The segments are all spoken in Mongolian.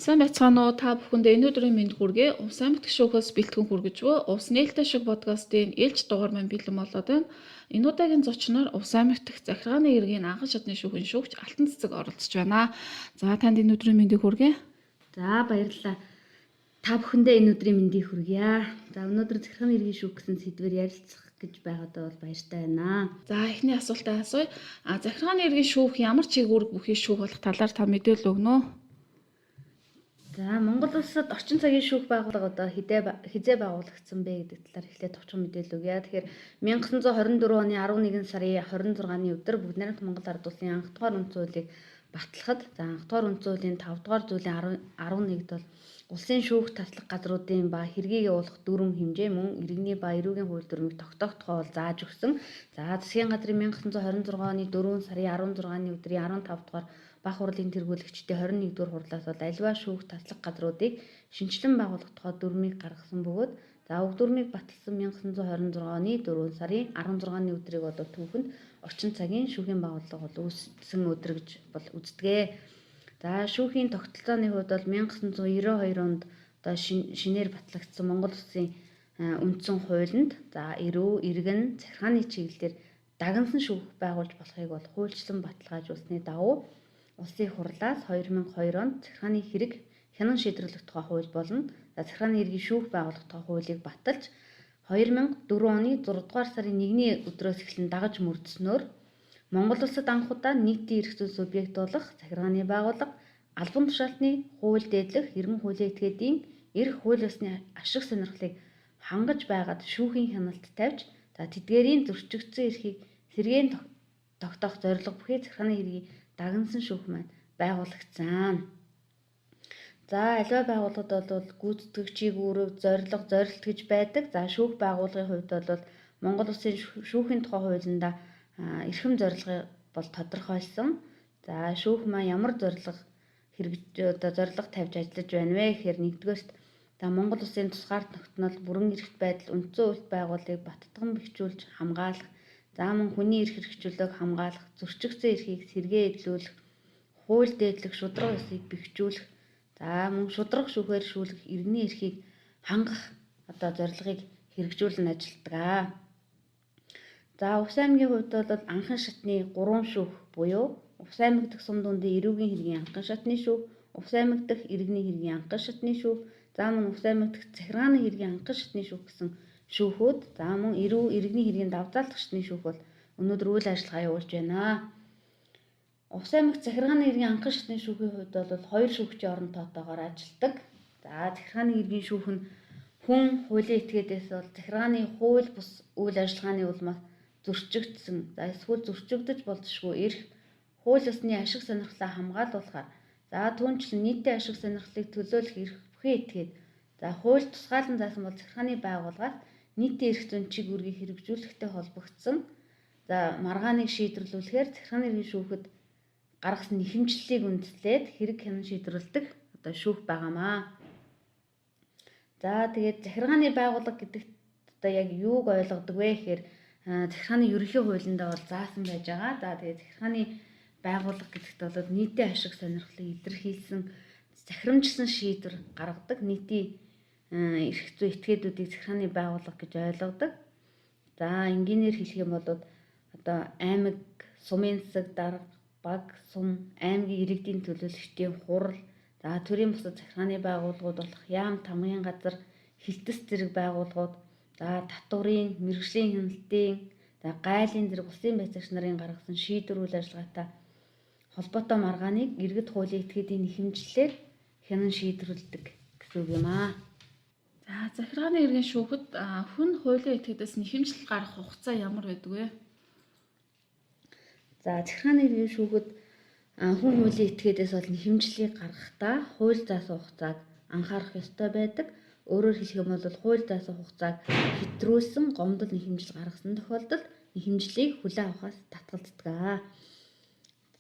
Сайн байцгаана уу та бүхэндээ энэ өдрийн мэнд хүргэе. Увс аймагт гишүүхээс бэлтгэн хүргэж буй Увс нээлттэй шиг подкастын ээлж дугаар маань бэлэн болоод байна. Энэ удаагийн зочноор Увс аймагт захиргааны иргэний анхан шатны шүүхийн шүүгч Алтан цэцэг оролцож байна. За танд энэ өдрийн мэндийг хүргэе. За баярлалаа. Та бүхэндээ энэ өдрийн мэндийг хүргье. За өнөөдөр захиргааны иргэний шүүх гэсэн сэдвээр ярилцах гэж байгаадаа бол баяртай байна. За эхний асуултаа асууя. Захиргааны иргэний шүүх ямар чиг үүрэг бүхий шүүх болох талаар та мэдээлэл өгнө үү? За Монгол улсад орчин цагийн шүүх байгууллага одоо хизээ байгуулагдсан бэ гэдэг талаар эхлээд товчхон мэдээлэл өгье. Тэгэхээр 1924 оны 11 сарын 26-ны өдөр Бүгд найрамд Монгол Ард улсын анх дугаар үндсэн хуулийг батлахад анх дугаар үндсэн хуулийн 5 дугаар зүйлийн 11-д бол улсын шүүх таслах газруудын ба хэргийг явуулах дүрм хэмжээ мөн иргэний ба эрүүгийн хууль дүрмийг тогтоох тухай бол зааж өгсөн. За засгийн газрын 1926 оны 4 сарын 16-ны өдрийн 15 дугаар Бах хурлын тэргүүлэгчдийн 21-р хурлаас бол аливаа шүүх таслах газруудыг шинжилэн байгуулах тухай дүрмийг гаргасан бөгөөд уг дүрмийг баталсан 1926 оны 4 сарын 16-ны өдрийг одоо түүхэнд орчин цагийн шүүхийн байгууллага бол үүссэн өдөр гэж бол үздэг. За шүүхийн тогтолцооны хувьд бол 1992 онд одоо шинээр батлагдсан Монгол Улсын үндсэн хуулинд эрүү, иргэн, захиргааны чиглэлээр дагнасан шүүх байгуулж болохыг бол хуульчлан баталгаажуулсны дагуу Улсын хурлаас 2002 онд захиргааны хэрэг хянан шийдвэрлэх тухай хууль болон захиргааны иргэний шүүх байгуулах тухай хуулийг баталж 2004 оны 6 дугаар сарын 1-ний өдрөөс эхлэн дагаж мөрдснөөр Монгол улсад анх удаа нийтийн эрх зүйн субъект болох захиргааны байгууллага албан тушаалтны хууль дээдлэх эргэн хуулийн этгээдийн эрх хууль ёсны ашиг сонирхлыг хангаж байгаад шүүхийн хяналт тавьж тэдгээрийн зөрчигдсөн эрхийг сэргээн тогтоох зорилго бүхий захиргааны хэргийн дагнасан шүүх маань байгуулагдсан. За аливаа байгууллагад бол гүйцэтгэгчийг үүрэг, зорилт гэж байдаг. За шүүх байгууллагын хувьд бол Монгол Улсын шүүхийн тухай хуулиндаа эрхэм зорилго бол тодорхойлсон. За шүүх маань ямар зорилго тавьж ажиллаж байна вэ гэхээр нэгдүгээрт Монгол Улсын тусгаар тогтнол бүрэн эрхт байдал үндсэн хуульд байгууллагыг баттган бэхжүүлж хамгаалах, мөн хүний эрх хэрэгжүүлэлтийг хамгаалах, зөрчигдсөн эрхийг сэргээедлүүлэх, хууль дээдлэх шударга ёсыг бэхжүүлэх, мөн шударга шүүхээр шүүлэх иргэний эрхийг хангах зорилгыг хэрэгжүүлэн ажилладаг. Увс аймгийн хувьд бол анхан шатны 3 шүүх буюу Увс аймаг дахь сум дундын эрүүгийн хэргийн анхан шатны шүүх, Увс аймаг дахь иргэний хэргийн анхан шатны шүүх, мөн Увс аймаг дахь захиргааны хэргийн анхан шатны шүүх гэсэн шүүхүүд, мөн иргэний хэргийн давтаалдах шатны шүүх бол өнөөдөр үйл ажиллагаа явуулж байна. Увс аймаг захиргааны хэргийн анхан шатны шүүхийн хувьд бол 2 шүүгчийн орон тоотойгоор ажилладаг. Захиргааны хэргийн шүүх нь хүн хуулийн этгээдээс бол захиргааны хууль бус үйл ажиллагааны улмаас зөрчигдсөн, эсвэл зөрчигдөж болзошгүй эрх, хууль ёсны ашиг сонирхлоо хамгаалуулахаар, түүнчлэн нийтийн ашиг сонирхлыг төлөөлөх эрх бүхий этгээд, хууль тусгаалan заасан бол захиргааны байгууллагаас нийтийн эрх зүйн чиг үүргийг хэрэгжүүлэхтэй холбогдсон маргааныг шийдвэрлүүлэхээр захиргааны иргэний шүүхэд гаргасан нэхэмжлэлийг үндэслээд хэрэг хянан шийдвэрлэдэг шүүх байгаамаа. Тэгээд захиргааны байгууллага гэдэгт яг юуг ойлгодог вэ гэхээр захиргааны ерөнхий хуулиндаа бол заасан байж байгаа. Тэгээд захиргааны байгууллага гэдэгт бол нийтийн ашиг сонирхлыг илэрхийлсэн захирамжсан шийдвэр гаргадаг нийтийн эрх зүйн этгээдүүдийг захиргааны байгууллага гэж ойлгодог. Энгийнээр хэлэх юм бол аймаг, сумын засаг, дарга, баг, сум, аймгийн иргэдийн төлөөлөгчдийн хурал, төрийн бусад захиргааны байгууллагууд болох яам, тамгын газар, хилтэс зэрэг байгууллагууд, татварын, мэргэжлийн хяналтын, гайлын зэрэг улсын байцаагч нарын гаргасан шийдвэр үйл ажиллагаатай холбоотой маргааныг иргэд хуулийн этгээдийн нэхэмжлэлээр хянан шийдвэрлэдэг гэсэн үг юм аа. Захиргааны иргэний шүүхэд хүн хуулийн этгээдээс нэхэмжлэл гарах хугацаа ямар байдаг вэ? Захиргааны иргэний шүүхэд хүн хуулийн этгээдээс бол нэхэмжлэлийг гаргахдаа хууль заасан хугацааг анхаарах ёстой байдаг. Өөрөөр хэлэх юм бол хууль заасан хугацааг хэтрүүлсэн гомдол нэхэмжил гаргасан тохиолдолд нэхэмжлэлийг хүлээн авахаас татгалздаг.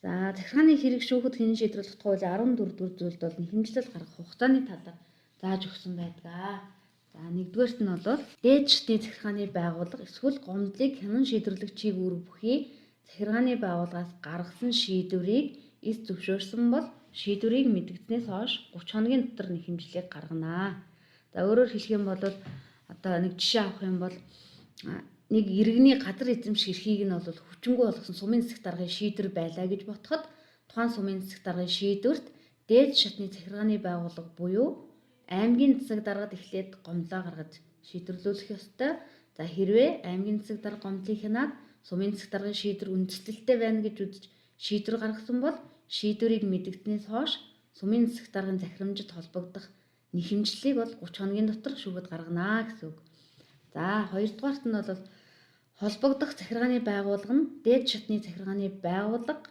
Захиргааны хэрэг шүүхэд хянан шийдвэрлэх хуулийн 14 дугаар зүйлд бол нэхэмжлэл гаргах хугацааны талаар зааж өгсөн байдаг. Нэгдүгээрт нь бол дээд шатны захиргааны байгууллага эсвэл гомдлыг хянан шийдвэрлэх чиг үүрэг бүхий захиргааны байгууллагаас гаргасан шийдвэрийг эс зөвшөөрсөн бол шийдвэрийг мэдэгдснээс хойш 30 хоногийн дотор нэг хэмжлэг гаргана. За өөрөөр хэлэх юм бол одоо нэг жишээ авах юм бол нэг иргэний газар эзэмших эрхийг нь бол хүчингүй болгосон сумын засаг даргын шийдвэр байлаа гэж ботход тухайн сумын засаг даргын шийдвэрт дээд шатны захиргааны байгууллага буюу аймгийн засаг даргад эхлээд гомдлоо гаргаж шийдвэрлүүлэх ёстой. За хэрвээ аймгийн засаг дарга гомдлыг хянаад сумын засаг даргын шийдвэр үндэслэлтэй байна гэж үзэж шийдвэр гаргасан бол шийдвэрийг мэдэгдснээс хойш сумын засаг даргын захирамжид холбогдох нэхэмжлэлийг бол 30 хоногийн дотор шүүхэд гаргана гэсэн үг. За хоёрдугаарт нь бол холбогдох захиргааны байгууллага нь дээд шатны захиргааны байгууллага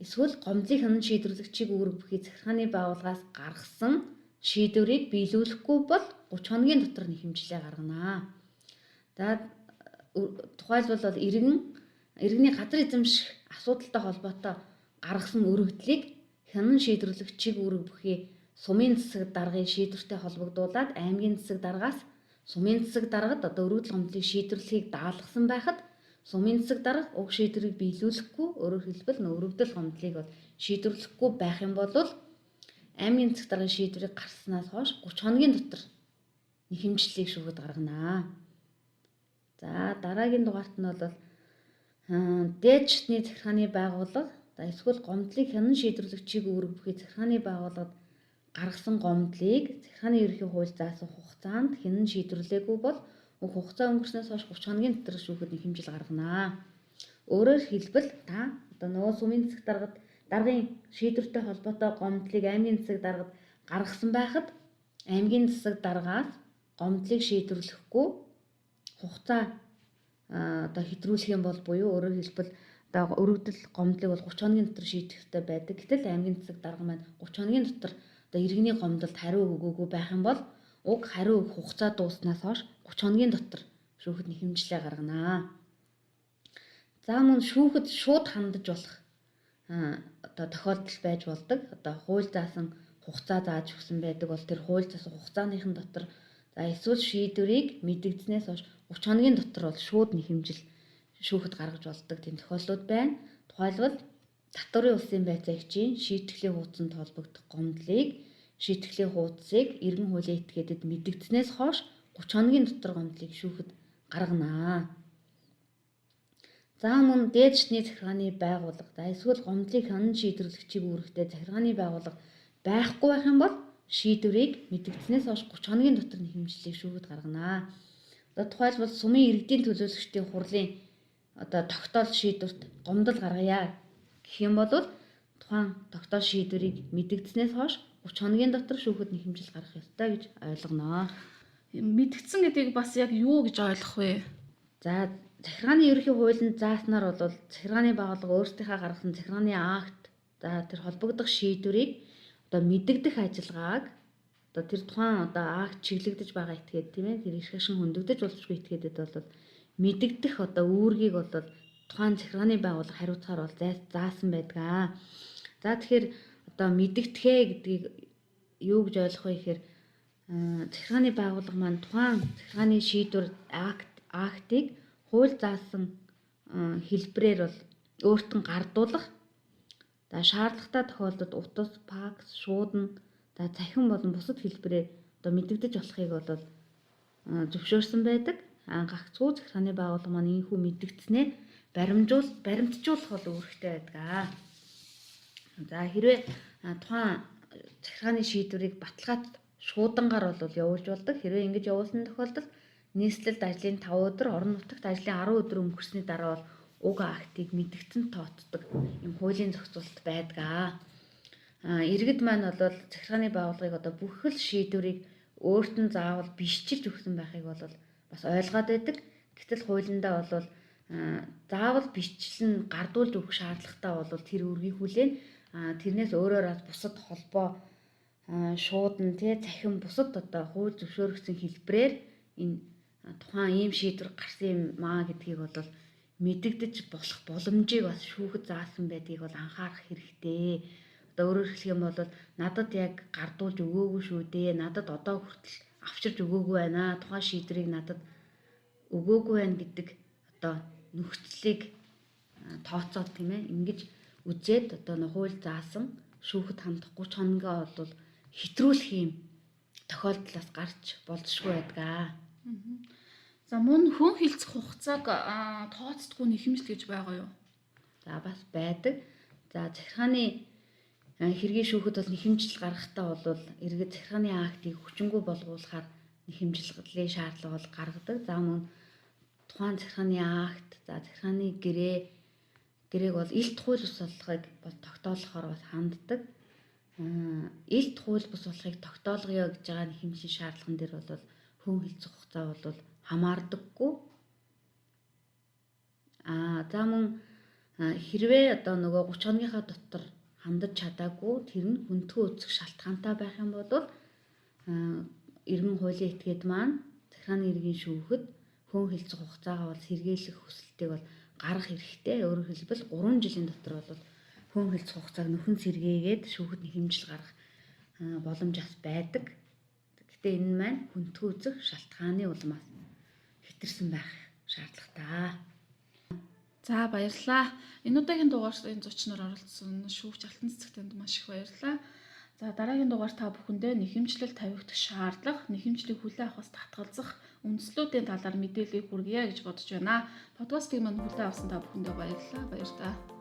эсвэл гомдлыг хянан шийдвэрлэгчийг үүрэг бүхий захиргааны байгууллагаас гаргасан шийдвэрийг биелүүлэхгүй бол 30 хоногийн дотор нэхэмжлээ гаргана. За тухайлбал иргэний газар эзэмших асуудалтай холбоотой гаргасан өргөдлийг хянан шийдвэрлэгчийг үүрэг бүхий сумын засаг даргын шийдвэртэй холбогдуулаад аймгийн засаг даргаас сумын засаг даргад одоо өргөдөл гомдлыг шийдвэрлэхийг даалгасан байхад сумын засаг дарга уг шийдвэрийг биелүүлэхгүй өөрөөр хэлбэл өргөдөл гомдлыг бол шийдвэрлэхгүй байх юм бол аймгийн засаг даргын шийдвэрийг гаргаснаас хойш 30 хоногийн дотор нэхэмжлэлийг шүүхэд гаргана. За дараагийн дугаарт нь бол дээд шатны захиргааны байгууллага эсвэл гомдлыг хянан шийдвэрлэгчийг үүрэг бүхий захиргааны байгууллагад гаргасан гомдлыг захиргааны ерөнхий хууль заасан хугацаанд хянан шийдвэрлээгүй бол уг хугацаа өнгөрснөөс хойш 30 хоногийн дотор шүүхэд нэхэмжил гаргана. Өөрөөр хэлбэл та одоо нөгөө сумын засаг даргын шийдвэртэй холбоотой гомдлыг аймгийн засаг даргад гаргасан байхад аймгийн засаг даргаас гомдлыг шийдвэрлэхгүй хугацаа одоо хэтрүүлэх юм бол буюу өөрөөр хэлбэл одоо өргөдөл гомдлыг бол 30 хоногийн дотор шийдэх ёстой байдаг. Гэтэл аймгийн засаг дарга маань 30 хоногийн дотор одоо иргэний гомдолд хариу өгөөгүй байх юм бол уг хариу өгөх хугацаа дууснаас хойш 30 хоногийн дотор шүүхэд нэхэмжлээ гаргана. За мөн шүүхэд шууд хандаж болох одоо тохиолдол байж болдог. Одоо хууль заасан хугацаа зааж өгсөн байдаг бол тэр хууль заасан хугацааныхын дотор за эсвэл шийдвэрийг мэдэгдснээс хойш 30 хоногийн дотор бол шууд нэхэмжил шүүхэд гаргаж болдог тийм тохиолдлууд байна. Тухайлбал татварын улсын байцаагчийн шийтгэлийн хуудсанд холбогдох гомдлыг шийтгэлийн хуудсыг иргэн хуулийн этгээдэд мэдэгдснээс хойш 30 хоногийн дотор гомдлыг шүүхэд гаргана. За мөн дээд шатны захиргааны байгууллага эсвэл гомдлыг хянан шийдвэрлэгчийг үүрэгтэй захиргааны байгууллага байхгүй байх юм бол шийдвэрийг мэдэгдснээс хойш 30 хоногийн дотор нэхэмжлэлийг шүүхэд гаргана. Одоо тухайлбал сумын иргэдийн төлөөлөгчдийн хурлын одоо тогтоол шийдвэрт гомдол гаргая гэх юм бол тухайн тогтоол шийдвэрийг мэдэгдснээс хойш 30 хоногийн дотор шүүхэд нэхэмжил гаргах ёстой гэж ойлгоно. Мэдгдсэн гэдгийг бас яг юу гэж ойлгох вэ? За захиргааны ерөнхий хуулинд зааснаар бол захиргааны байгууллага өөрсдийнхээ гаргасан захиргааны акт за тэр холбогдох шийдвэрийг одоо мэдэгдэх ажиллагааг одоо тэр тухайн одоо акт чиглэгдэж байгаа этгээд тийм ээ тэр эрх ашиг хөндөгдөж болзошгүй этгээдэд бол мэдэгдэх одоо үүргийг бол тухайн захиргааны байгууллага хариуцахаар бол заасан байдаг. За тэгэхээр одоо мэдэгдэхээ гэдгийг юу гэж ойлгох вэ гэхээр захиргааны байгууллага маань тухайн захиргааны шийдвэр актыг хууль заасан хэлбэрээр бол өөрт нь гардуулах за шаардлагатай тохиолдолд утас, факс, шуудан за цахим болон бусад хэлбэрээр одоо мэдэгдэж болохыг бол зөвшөөрсөн байдаг. Гагцхүү захиргааны байгууллага маань ийхүү мэдэгдснээ баримтжуулах бол үүрэгтэй байдаг. За хэрвээ тухайн захиргааны шийдвэрийг баталгаат шуудангаар бол явуулж болдог. Хэрвээ ингэж явуулсан тохиолдолд нийслэлд ажлын 5 өдөр, орон нутагт ажлын 10 өдөр өнгөрсөний дараа бол уг актыг мэдэгдэн тооцдог юм хуулийн зохицуулалт байдаг. Иргэд маань бол захиргааны байгууллагыг одоо бүх л шийдвэрийг өөрт нь заавал бишчилж өгсөн байхыг бол бас ойлгоод байдаг. Гэтэл хуулиндаа бол заавал бичилэн гардуулж өгөх шаардлагатай бол тэр үргийг хүлээн тэрнээс өөрөөр бусад холбоо шуудан тий цахим бусад одоо хууль зөвшөөрөгдсөн хэлбэрээр энэ тухайн ийм шийдвэр гарсан юм маа гэдгийг бол мэдэгдэж болох боломжийг бас шүүхэд заасан байдгийг бол анхаарах хэрэгтэй. Одоо өөрөөр хэлэх юм бол надад яг гардуулж өгөөгүй шүү дээ. Надад одоо хүртэл авчирж өгөөгүй байна. Тухайн шийдвэрийг надад өгөөгүй байна гэдэг одоо нөхцөлийг тооцоод тийм ээ ингэж үзээд одоо хууль заасан шүүхэд хандах 30 хоногоо бол хэтрүүлэх юм тохиолдлоос гарч болзошгүй байдаг. За мөн хүн хилцэх хугацааг тооцдгүй нэхэмжил гэж байгаа юу? За бас байдаг. За захиргааны хэргийн шүүхэд бол нэхэмжил гаргахтаа бол иргэд захиргааны актыг хүчингүй болгуулахаар нэхэмжлэлийн шаардлага бол гаргадаг. За мөн тухайн захиргааны акт, за захиргааны гэрээг бол илт хууль бус болгохыг бол тогтоолохоор бас ханддаг. Илт хууль бус болохыг тогтоолгоё гэж байгаа нэхэмжлийн шаардлаган дээр бол хүн хилцэх хугацаа бол хамаардаггүй. За мөн хэрвээ одоо нөгөө 30 хоногийнхаа дотор хандаж чадаагүй тэр нь хүндхэн үүсэх шалтгаантай байх юм бол иргэн хуулийн этгээд маань захиргааны иргэн шүүхэд хүн хилцэх хугацаагаа бол сэргийлэх хүсэлтийг бол гаргах хэрэгтэй. Өөрөөр хэлбэл 3 жилийн дотор бол хүн хилцэх хугацааг нөхөн сэргээгээд шүүхэд нэхэмжил гаргах боломж бас байдаг. Гэхдээ энэ маань хүндхэн үүсэх шалтгааны улмаас хэтэрсэн байх шаардлагатай. За баярлалаа. Энэ удаагийн дугаарын зочноор оролцсон шүүгч Алтан цэцэг танд маш их баярлалаа. За дараагийн дугаар та бүхэндээ нэхэмжлэл тавигдах шаардлага, нэхэмжлийг хүлээн авахаас татгалзах үндслүүдийн талаар мэдээлэл хүргье гэж бодож байна. Подкастыг мань хүлээн авсан та бүхэндээ баярлалаа. Баяр та.